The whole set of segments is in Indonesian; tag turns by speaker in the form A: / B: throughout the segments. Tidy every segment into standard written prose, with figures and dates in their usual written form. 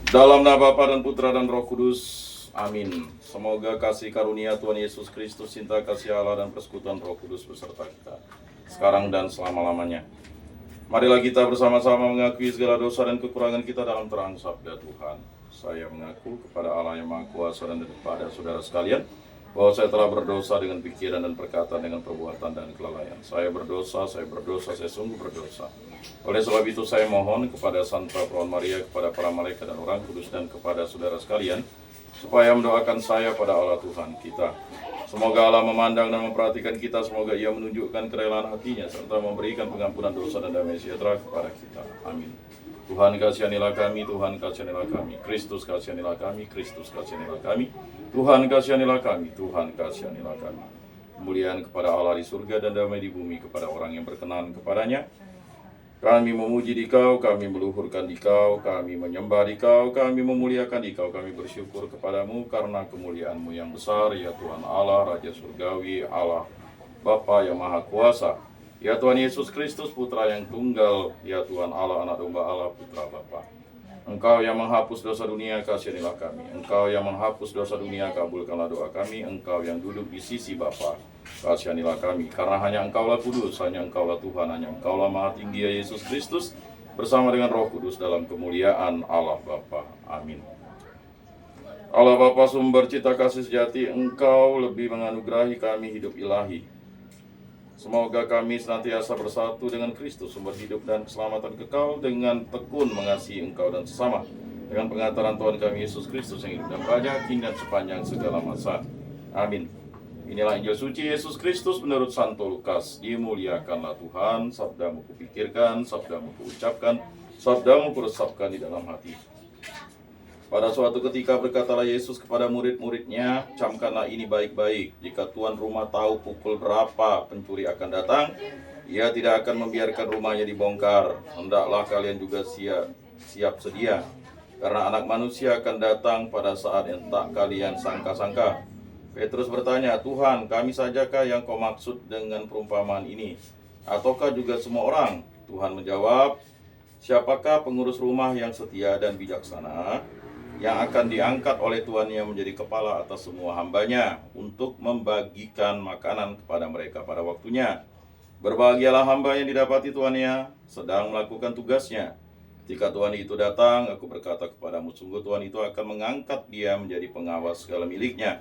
A: Dalam nama Bapa dan Putra dan Roh Kudus, amin. Semoga kasih karunia Tuhan Yesus Kristus, cinta kasih Allah dan persekutuan Roh Kudus beserta kita, sekarang dan selama-lamanya. Marilah kita bersama-sama mengakui segala dosa dan kekurangan kita dalam terang sabda Tuhan. Saya mengaku kepada Allah yang Maha Kuasa dan kepada saudara sekalian, bahwa saya telah berdosa dengan pikiran dan perkataan, dengan perbuatan dan kelalaian. Saya berdosa, saya sungguh berdosa. Oleh sebab itu saya mohon kepada Santa Perawan Maria, kepada para malaikat dan orang kudus, dan kepada saudara sekalian, supaya mendoakan saya pada Allah Tuhan kita. Semoga Allah memandang dan memperhatikan kita, semoga Ia menunjukkan kerelaan hatinya, serta memberikan pengampunan dosa dan damai sejahtera kepada kita. Amin. Tuhan kasihanilah kami, Tuhan kasihanilah kami, Kristus kasihanilah kami, Kristus kasihanilah kami, Tuhan kasihanilah kami, Tuhan kasihanilah kami. Kemuliaan kepada Allah di surga dan damai di bumi kepada orang yang berkenan kepadanya. Kami memuji Dikau, kami meluhurkan Dikau, kami menyembah Dikau, kami memuliakan Dikau, kami bersyukur kepadamu karena kemuliaan-Mu yang besar, ya Tuhan Allah, Raja Surgawi, Allah Bapa yang Maha Kuasa, ya Tuhan Yesus Kristus, Putra yang tunggal, ya Tuhan Allah, Anak Domba Allah, Putra Bapa. Engkau yang menghapus dosa dunia, kasihanilah kami. Engkau yang menghapus dosa dunia, kabulkanlah doa kami. Engkau yang duduk di sisi Bapa, kasihanilah kami. Karena hanya Engkaulah kudus, hanya Engkaulah Tuhan, hanya Engkaulah Maha Tinggi, ya Yesus Kristus, bersama dengan Roh Kudus dalam kemuliaan Allah Bapa. Amin. Allah Bapa sumber cita kasih sejati, Engkau lebih menganugerahi kami hidup ilahi. Semoga kami senantiasa bersatu dengan Kristus, sumber hidup dan keselamatan kekal, dengan tekun mengasihi Engkau dan sesama, dengan pengantaran Tuhan kami Yesus Kristus yang hidup dan berada kini dan sepanjang segala masa. Amin. Inilah Injil suci Yesus Kristus menurut Santo Lukas. Dimuliakanlah Tuhan, sabdamu kupikirkan, sabdamu kuucapkan, sabdamu kuresapkan di dalam hati. Pada suatu ketika berkatalah Yesus kepada murid-muridnya, camkanlah ini baik-baik. Jika tuan rumah tahu pukul berapa pencuri akan datang, ia tidak akan membiarkan rumahnya dibongkar. Hendaklah kalian juga siap sedia, karena anak manusia akan datang pada saat yang tak kalian sangka-sangka. Petrus bertanya, Tuhan, kami sajakah yang kau maksud dengan perumpamaan ini? Ataukah juga semua orang? Tuhan menjawab, siapakah pengurus rumah yang setia dan bijaksana, yang akan diangkat oleh tuannya menjadi kepala atas semua hambanya, untuk membagikan makanan kepada mereka pada waktunya. Berbahagialah hamba yang didapati tuannya sedang melakukan tugasnya. Ketika tuan itu datang, aku berkata kepadamu, sungguh tuan itu akan mengangkat dia menjadi pengawas segala miliknya.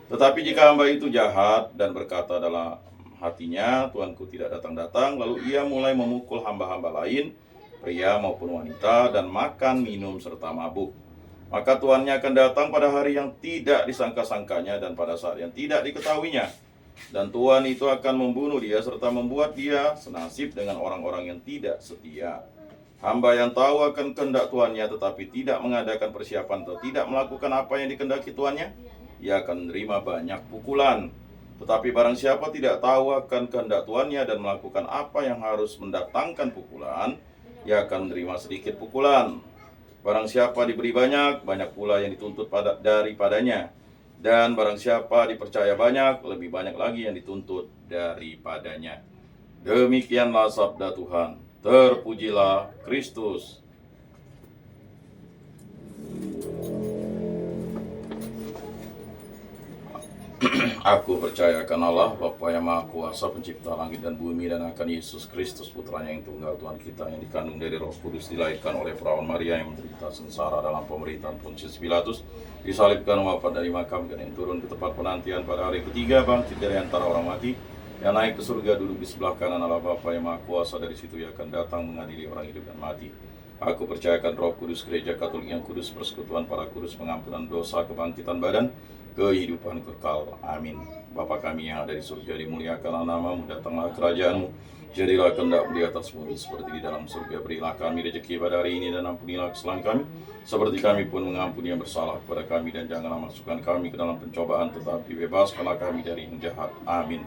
A: Tetapi jika hamba itu jahat dan berkata dalam hatinya, tuanku tidak datang-datang, lalu ia mulai memukul hamba-hamba lain, pria maupun wanita, dan makan, minum, serta mabuk. Maka tuannya akan datang pada hari yang tidak disangka-sangkanya dan pada saat yang tidak diketahuinya. Dan tuan itu akan membunuh dia serta membuat dia senasib dengan orang-orang yang tidak setia. Hamba yang tahu akan kehendak tuannya tetapi tidak mengadakan persiapan atau tidak melakukan apa yang dikehendaki tuannya, ia akan menerima banyak pukulan. Tetapi barang siapa tidak tahu akan kehendak tuannya dan melakukan apa yang harus mendatangkan pukulan, ia akan menerima sedikit pukulan. Barang siapa diberi banyak, banyak pula yang dituntut daripadanya. Dan barang siapa dipercaya banyak, lebih banyak lagi yang dituntut daripadanya. Demikianlah sabda Tuhan. Terpujilah Kristus. Aku percaya akan Allah, Bapa yang Maha Kuasa, pencipta langit dan bumi, dan akan Yesus Kristus, putranya yang tunggal Tuhan kita, yang dikandung dari Roh Kudus, dilahirkan oleh perawan Maria, yang menderita sengsara dalam pemerintahan Pontius Pilatus, disalibkan, wafat dari makam, dan yang turun ke tempat penantian pada hari ketiga, bangkit dari antara orang mati, yang naik ke surga, duduk di sebelah kanan Allah Bapa yang Maha Kuasa. Dari situ ia akan datang mengadili orang hidup dan mati. Aku percayakan Roh Kudus, Gereja Katolik yang kudus, persekutuan para kudus, pengampunan dosa, kebangkitan badan, kehidupan kekal. Amin. Bapa kami yang ada di surga, dimuliakanlah namamu, datanglah kerajaanmu, jadilah kehendakmu di atas bumi seperti di dalam surga. Berilah kami rezeki pada hari ini, dan ampunilah kesalahan kami, seperti kami pun mengampuni yang bersalah kepada kami, dan janganlah masukkan kami ke dalam pencobaan, tetapi bebaskanlah kami dari yang jahat. Amin.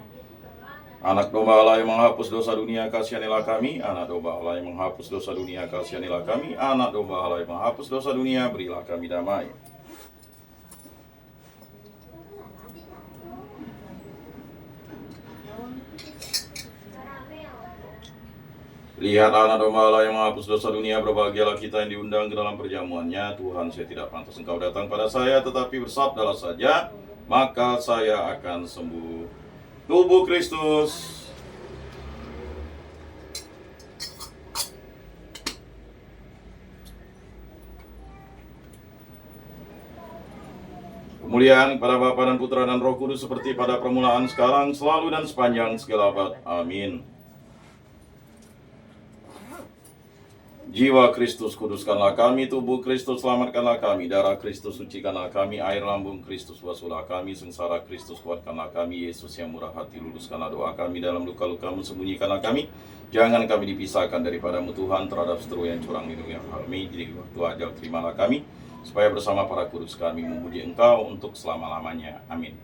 A: Anak domba Allah yang menghapus dosa dunia, kasihanilah kami. Anak domba Allah yang menghapus dosa dunia, kasihanilah kami. Anak domba Allah yang menghapus dosa dunia, berilah kami damai. Lihat anak domba Allah yang menghapus dosa dunia, berbahagialah kita yang diundang ke dalam perjamuannya. Tuhan, saya tidak pantas Engkau datang pada saya, tetapi bersabdalah saja, maka saya akan sembuh. Tubuh Kristus. Kemuliaan kepada Bapa dan Putra dan Roh Kudus seperti pada permulaan, sekarang, selalu, dan sepanjang segala abad. Amin. Jiwa Kristus, kuduskanlah kami. Tubuh Kristus, selamatkanlah kami. Darah Kristus, sucikanlah kami. Air lambung Kristus, basuhlah kami. Sengsara Kristus, kuatkanlah kami. Yesus yang murah hati, luluskanlah doa kami. Dalam luka-lukamu, sembunyikanlah kami. Jangan kami dipisahkan daripadamu Tuhan, terhadap seteru yang curang minum yang halmi. Jadi waktu ajal terimalah kami, supaya bersama para kudus kami memuji Engkau untuk selama-lamanya. Amin.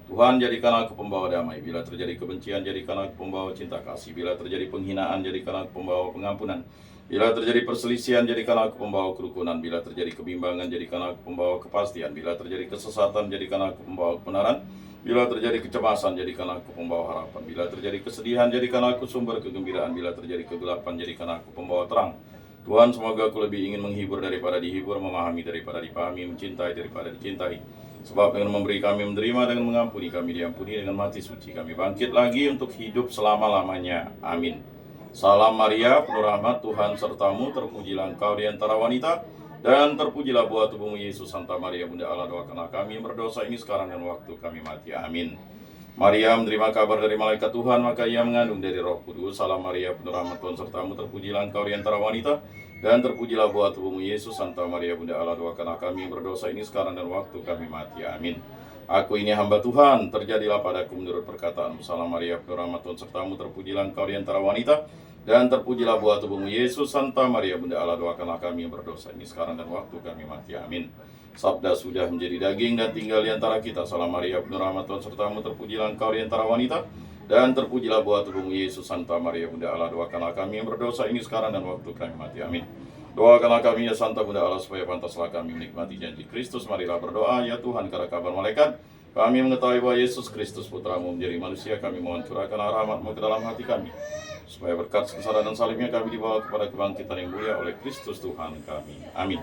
A: Tuhan, jadikan aku pembawa damai. Bila terjadi kebencian, jadikan aku pembawa cinta kasih. Bila terjadi penghinaan, jadikan aku pembawa pengampunan. Bila terjadi perselisihan, jadikan aku pembawa kerukunan. Bila terjadi kebimbangan, jadikan aku pembawa kepastian. Bila terjadi kesesatan, jadikan aku pembawa kebenaran. Bila terjadi kecemasan, jadikan aku pembawa harapan. Bila terjadi kesedihan, jadikan aku sumber kegembiraan. Bila terjadi kegelapan, jadikan aku pembawa terang. Tuhan, semoga aku lebih ingin menghibur daripada dihibur, memahami daripada dipahami, mencintai daripada dicintai. Sebab dengan memberi kami menerima, dengan mengampuni kami diampuni, dengan mati suci kami bangkit lagi untuk hidup selama-lamanya. Amin. Salam Maria, penuh rahmat, Tuhan sertamu, terpujilah engkau di antara wanita, dan terpujilah buah tubuhmu Yesus. Santa Maria Bunda Allah, doakanlah kami yang berdosa ini sekarang dan waktu kami mati. Amin. Maria menerima kabar dari malaikat Tuhan, maka ia mengandung dari Roh Kudus. Salam Maria, penuh rahmat, Tuhan sertamu, terpujilah engkau di antara wanita, dan terpujilah buah tubuhmu Yesus. Santa Maria Bunda Allah, doakanlah kami yang berdosa ini sekarang dan waktu kami mati. Amin. Aku ini hamba Tuhan, terjadilah padaku menurut perkataanmu. Salam Maria, penuh rahmat, Tuhan sertamu, terpujilah engkau di antara wanita, dan terpujilah buah tubuhmu Yesus. Santa Maria Bunda Allah, doakanlah kami yang berdosa ini sekarang dan waktu kami mati. Amin. Sabda sudah menjadi daging dan tinggal di antara kita. Salam Maria, penuh rahmat, Tuhan sertamu, terpujilah engkau di antara wanita, dan terpujilah buah tubuhmu Yesus. Santa Maria Bunda Allah, doakanlah kami yang berdosa ini sekarang dan waktu kami mati. Amin. Doakanlah kami ya Santa Bunda Allah, supaya pantaslah kami menikmati janji Kristus. Marilah berdoa, ya Tuhan, karena kabar malaikat kami mengetahui bahwa Yesus Kristus Putramu menjadi manusia. Kami mohon curahkanlah rahmat-Mu ke dalam hati kami, supaya berkat sengsara dan salibnya kami dibawa kepada kebangkitan yang mulia oleh Kristus Tuhan kami. Amin.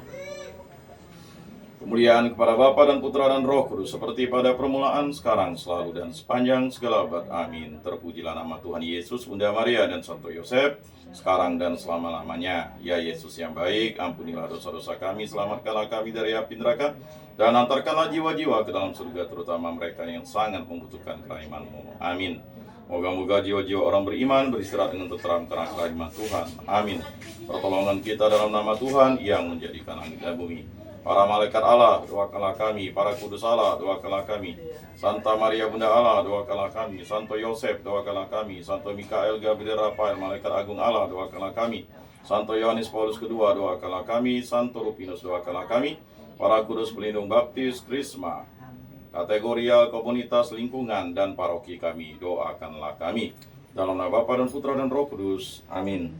A: Kemuliaan kepada Bapa dan Putra dan Roh Kudus, seperti pada permulaan, sekarang, selalu, dan sepanjang segala abad. Amin. Terpujilah nama Tuhan Yesus, Bunda Maria, dan Santo Yosef, sekarang dan selama-lamanya. Ya Yesus yang baik, ampunilah dosa-dosa kami, selamatkanlah kami dari api neraka, dan antarkanlah jiwa-jiwa ke dalam surga, terutama mereka yang sangat membutuhkan kerahmat-Mu. Amin. Moga-moga jiwa-jiwa orang beriman beristirahat dengan tenteram karena kerahmat Tuhan. Amin. Pertolongan kita dalam nama Tuhan yang menjadikan langit dan bumi. Para malaikat Allah, doakanlah kami. Para kudus Allah, doakanlah kami. Santa Maria Bunda Allah, doakanlah kami. Santo Yosef, doakanlah kami. Santo Mikael, Gabriel, Rafael, malaikat agung Allah, doakanlah kami. Santo Yohanes Paulus II, doakanlah kami. Santo Rupinus, doakanlah kami. Para kudus pelindung baptis, krisma, kategorial, komunitas, lingkungan, dan paroki kami, doakanlah kami. Dalam nama Bapa dan Putra dan Roh Kudus. Amin.